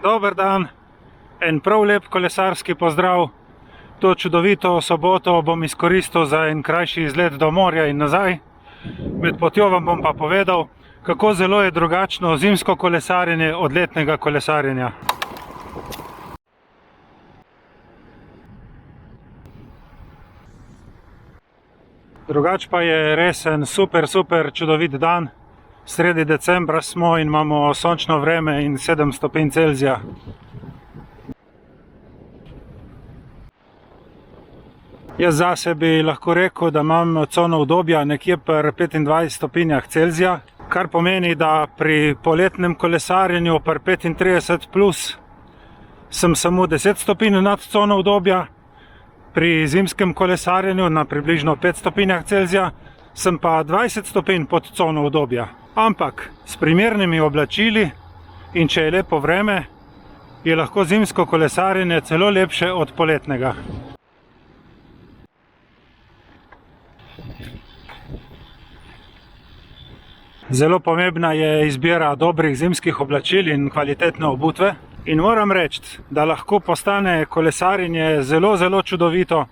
Dober dan, en prav lep kolesarski pozdrav. To čudovito soboto bom izkoristil za en krajši izlet do morja in nazaj. Med potjo vam bom pa povedal, kako zelo je drugačno zimsko kolesarjenje od letnega kolesarjenja. Drugač pa je res en super čudovit dan. Sredi decembra smo in imamo sončno vreme in 7 stopinj Celzija. Jaz zase bi lahko rekel, da imam cono udobja nekje pri 25 stopinjah Celzija, kar pomeni, da pri poletnem kolesarjenju pri 35 plus sem samo 10 stopinj nad cono udobja, pri zimskem kolesarjenju na približno 5 stopinjah Celzija sem pa 20 stopinj pod cono udobja. Ampak s primernimi oblačili in če je lepo vreme, je lahko zimsko kolesarjenje celo lepše od poletnega. Zelo pomembna je izbira dobrih zimskih oblačil in kvalitetne obutve. In moram reči, da lahko postane kolesarjenje zelo čudovito,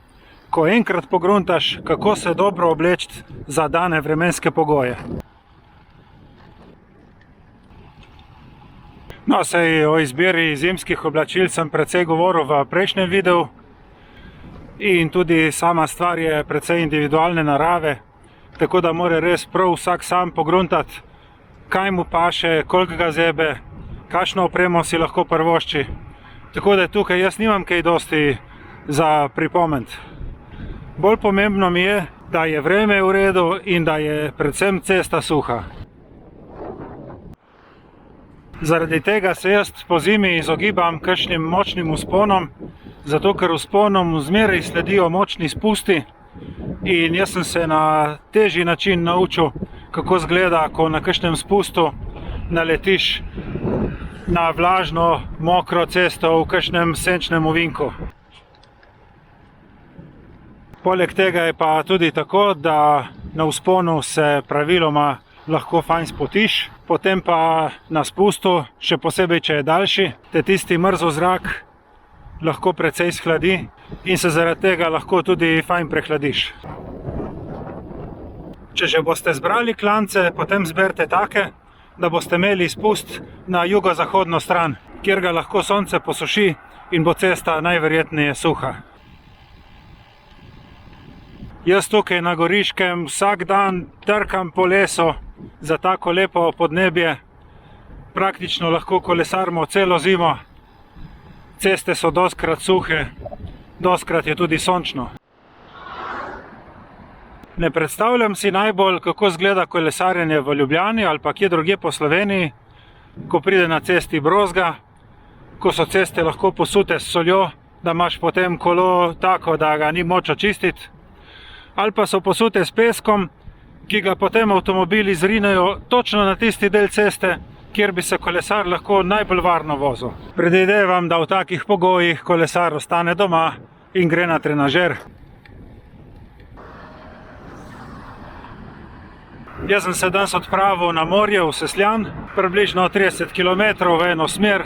ko enkrat pogruntaš, kako se dobro obleči za dane vremenske pogoje. No, sej o izbiri zimskih oblačil sem precej govoril v prejšnjem videu in tudi sama stvar je precej individualne narave, tako da mora res prav vsak sam pogruntati, kaj mu paše, koliko ga zebe, kakšno opremo si lahko privošči. Tako da tukaj jaz nimam kaj dosti za pripomenti. Bolj pomembno mi je, da je vreme v redu in da je predvsem cesta suha. Zaradi tega se jaz po zimi izogibam kakšnim močnim vzponom, zato ker vzponom zmeraj sledijo močni spusti in jaz sem se na težji način naučil, kako izgleda, ko na kakšnem spustu naletiš na vlažno, mokro cesto v kakšnem senčnem ovinku. Poleg tega je pa tudi tako, da na vzponu se praviloma lahko fajn spotiš, potem pa na spustu, še posebej če je daljši, te tisti mrzel zrak lahko precej shladi in se zaradi tega lahko tudi fajn prehladiš. Če že boste zbrali klance, potem zberite take, da boste imeli spust na jugozahodno stran, kjer ga lahko sonce posuši in bo cesta najverjetneje suha. Jaz tukaj na Goriškem vsak dan trkam po lesu za tako lepo podnebje. Praktično lahko kolesarimo celo zimo. Ceste so dostikrat suhe, dostikrat je tudi sončno. Ne predstavljam si najbolj, kako izgleda kolesarjenje v Ljubljani ali pa kje drugje po Sloveniji, ko pride na cesti brozga, ko so ceste lahko posute s soljo, da imaš potem kolo tako, da ga ni moč očistiti, ali pa so posute s peskom, ki ga potem avtomobili zrinejo točno na tisti del ceste, kjer bi se kolesar lahko najbolj varno vozil. Predvidevam, da v takih pogojih kolesar ostane doma in gre na trenažer. Jaz sem se danes odpravil na morje v Sesljan, približno 30 km v eno smer,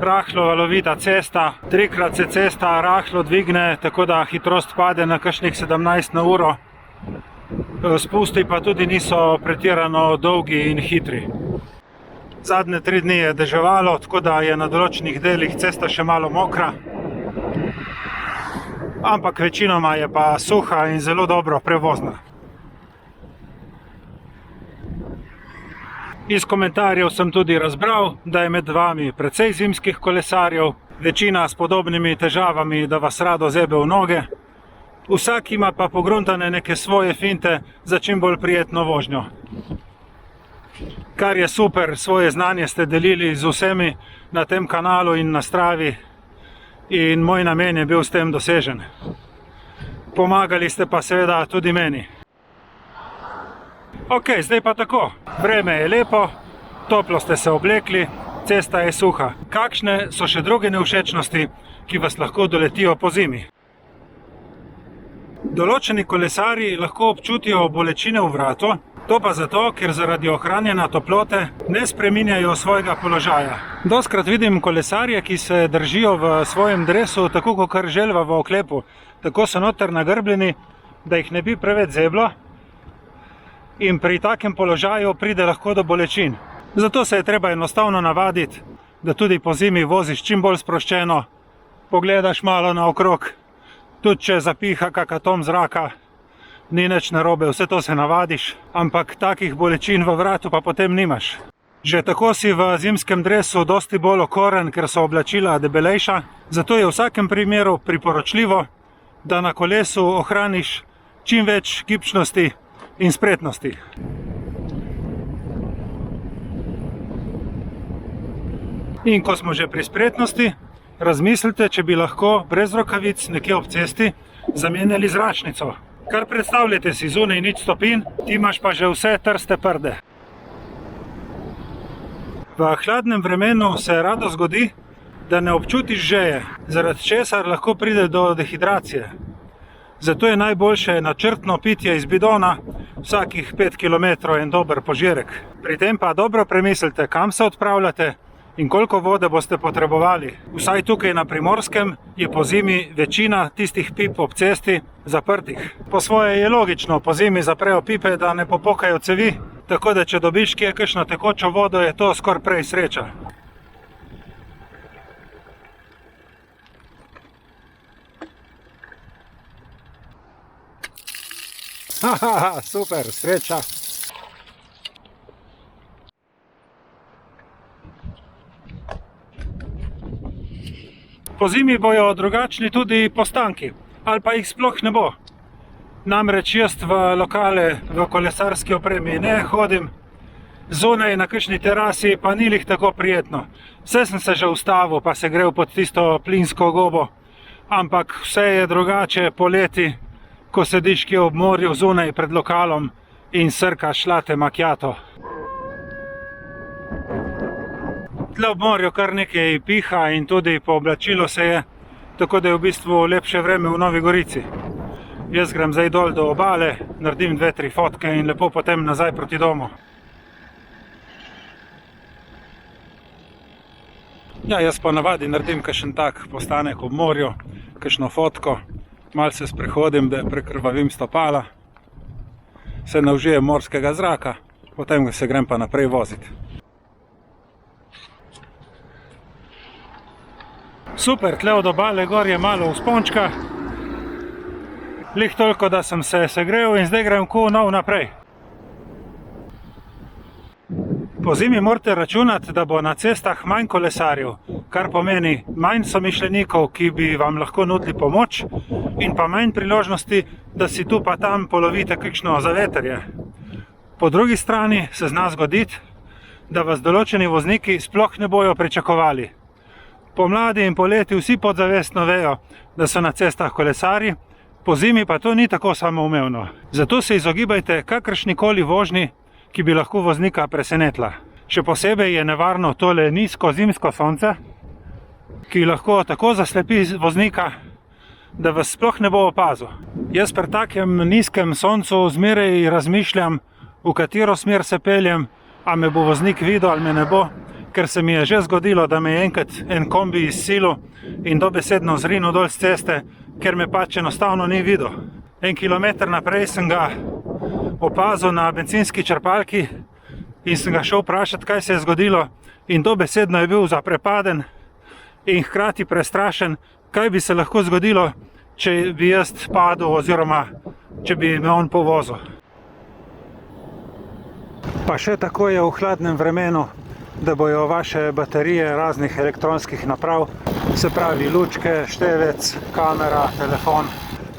rahlo valovita cesta, trikrat se cesta rahlo dvigne, tako da hitrost pade na kakšnih 17 na uro. Spusti pa tudi niso pretirano dolgi in hitri. Zadnje 3 dni je deževalo, tako da je na določenih delih cesta še malo mokra. Ampak večinoma je pa suha in zelo dobro prevozna. Iz komentarjev sem tudi razbral, da je med vami precej zimskih kolesarjev, večina s podobnimi težavami, da vas rado zebe v noge. Vsak ima pa pogruntane neke svoje finte za čim bolj prijetno vožnjo. Kar je super, svoje znanje ste delili z vsemi na tem kanalu in na Stravi in moj namen je bil s tem dosežen. Pomagali ste pa seveda tudi meni. Ok, zdaj pa tako. Vreme je lepo, toplo ste se oblekli, cesta je suha. Kakšne so še druge nevšečnosti, ki vas lahko doletijo po zimi? Določeni kolesarji lahko občutijo bolečine v vratu, To pa zato, ker zaradi ohranjanja toplote ne spreminjajo svojega položaja. Doskrat vidim kolesarje, ki se držijo v svojem dresu tako kot želva v oklepu. Tako so noter nagrbljeni, da jih ne bi preveč zeblo, in pri takem položaju pride lahko do bolečin. Zato se je treba enostavno navaditi, da tudi po zimi voziš čim bolj sproščeno, pogledaš malo naokrog, tudi če zapiha kak atom zraka, ni nič narobe, vse to se navadiš, ampak takih bolečin v vratu pa potem nimaš. Že tako si v zimskem dresu dosti bolj okoren, ker so oblačila debelejša, zato je v vsakem primeru priporočljivo, da na kolesu ohraniš čim več gibčnosti in spretnosti. In ko smo že pri spretnosti, razmislite, če bi lahko brez rokavic nekje ob cesti zamenjali zračnico. Kar predstavljate si, zunaj nič stopinj, ti imaš pa že vse trste prde. V hladnem vremenu se rado zgodi, da ne občutiš žeje, zaradi česar lahko pride do dehidracije. Zato je najboljše načrtno pitje iz bidona, vsakih 5 km en dober požirek. Pri tem pa dobro premislite, kam se odpravljate in koliko vode boste potrebovali. Vsaj tukaj na Primorskem je po zimi večina tistih pip ob cesti zaprtih. Po svoje je logično, po zimi zaprejo pipe, da ne popukajo cevi, tako da če dobiš kje kakšno tekočo vodo, je to skoraj prej sreča. Haha, super, sreča. Po zimi bojo drugačni tudi postanki, ali pa jih sploh ne bo. Namreč jaz v lokale v kolesarski opremi ne hodim, zunaj na kakšni terasi pa ni lih tako prijetno. Vse sem se že ustavil, pa se grel pod tisto plinsko gobo, ampak vse je drugače poleti, ko sediš kje ob morju zunaj pred lokalom in srkaš latte macchiato. Tle ob morju kar nekaj piha in tudi pooblačilo se je, tako da je v bistvu lepše vreme v Novi Gorici. Jaz grem zdaj dol do obale, naredim 2-3 fotke in lepo potem nazaj proti domu. Ja, jaz po navadi naredim kakšen tak postanek ob morju, kakšno fotko, malo se sprehodim, da prekrvavim stopala, se naužijem morskega zraka, potem se grem pa naprej voziti. Super, tle od obale gor je malo vzpončka, lih toliko, da sem se segrel in zdaj grem nov naprej. Po zimi morate računati, da bo na cestah manj kolesarjev, kar pomeni manj somišljenikov, ki bi vam lahko nudili pomoč, in pa manj priložnosti, da si tu pa tam polovite kakšno zavetrje. Po drugi strani se zna zgoditi, da vas določeni vozniki sploh ne bojo pričakovali. Pomladi in poleti vsi podzavestno vejo, da so na cestah kolesarji, po zimi pa to ni tako samoumevno. Zato se izogibajte kakršnikoli vožnji, ki bi lahko voznika presenetila. Še posebej je nevarno tole nizko zimsko sonce, ki lahko tako zaslepi voznika, da vas sploh ne bo opazil. Jaz pri takem nizkem soncu zmeraj razmišljam, v katero smer se peljem, a me bo voznik videl ali me ne bo, ker se mi je že zgodilo, da me je enkrat en kombi izsilil in dobesedno zrinil dol z ceste, ker me pač enostavno ni videl. 1 kilometer naprej sem ga opazil na bencinski črpalki in sem ga šel vprašati, kaj se je zgodilo, in dobesedno je bil zaprepaden in hkrati prestrašen, kaj bi se lahko zgodilo, če bi jaz padel oziroma če bi me on povozil. Pa še tako je v hladnem vremenu, da bojo vaše baterije raznih elektronskih naprav, se pravi lučke, števec, kamera, telefon,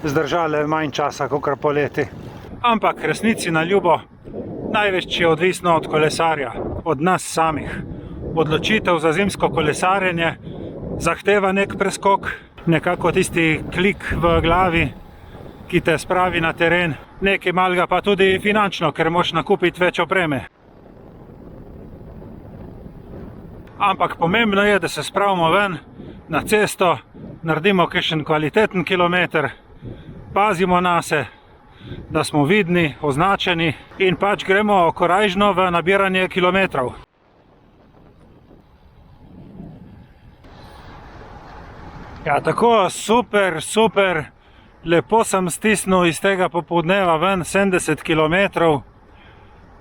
zdržale manj časa kakor poleti. Ampak resnici na ljubo, največ je odvisno od kolesarja, od nas samih. Odločitev za zimsko kolesarjenje zahteva nek preskok, nekako tisti klik v glavi, ki te spravi na teren, nekaj malega pa tudi finančno, ker moraš nakupiti več opreme. Ampak pomembno je, da se spravimo ven na cesto, naredimo kakšen kvaliteten kilometer, pazimo nase, da smo vidni, označeni in pač gremo korajžno v nabiranje kilometrov. Ja, tako super, super, lepo sem stisnil iz tega popoldneva ven 70 km,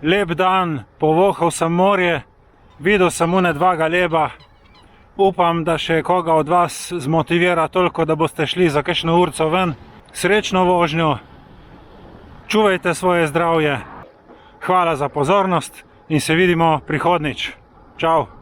lep dan, povohal sem morje, videl sem une 2 galeba, upam, da še koga od vas zmotivira toliko, da boste šli za kakšno urco ven. Srečno vožnjo, čuvajte svoje zdravje, hvala za pozornost in se vidimo prihodnjič. Čau!